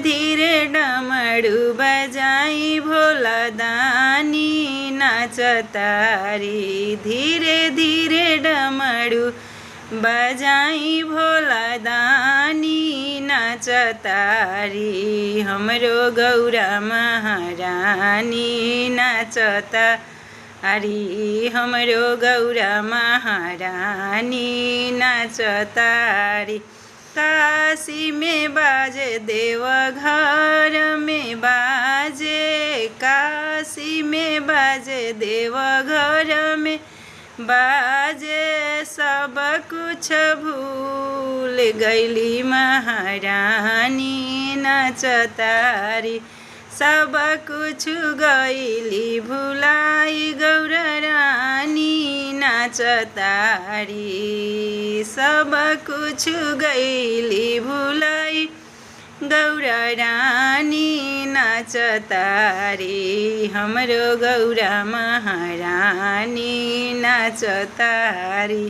धीरे डमरू बजाई भोला दानी नाचतारी। धीरे धीरे डमरू बजाई भोला दानी नाचतारी। हमरो गौरा महारानी नाचतारी। हमरो गौरा महारानी नाचतारी। काशी में बाजे देवघर में बाजे। काशी में बाजे देवघर में बाजे। सब कुछ भूल गईली महारानी नाचतारी। सब कुछ गईली भुलाई गौरा रानी नाचतारी। सब कुछ गईली भुलाई गौरा रानी नाचतारी। हमरो गौरा महारानी नाचतारी।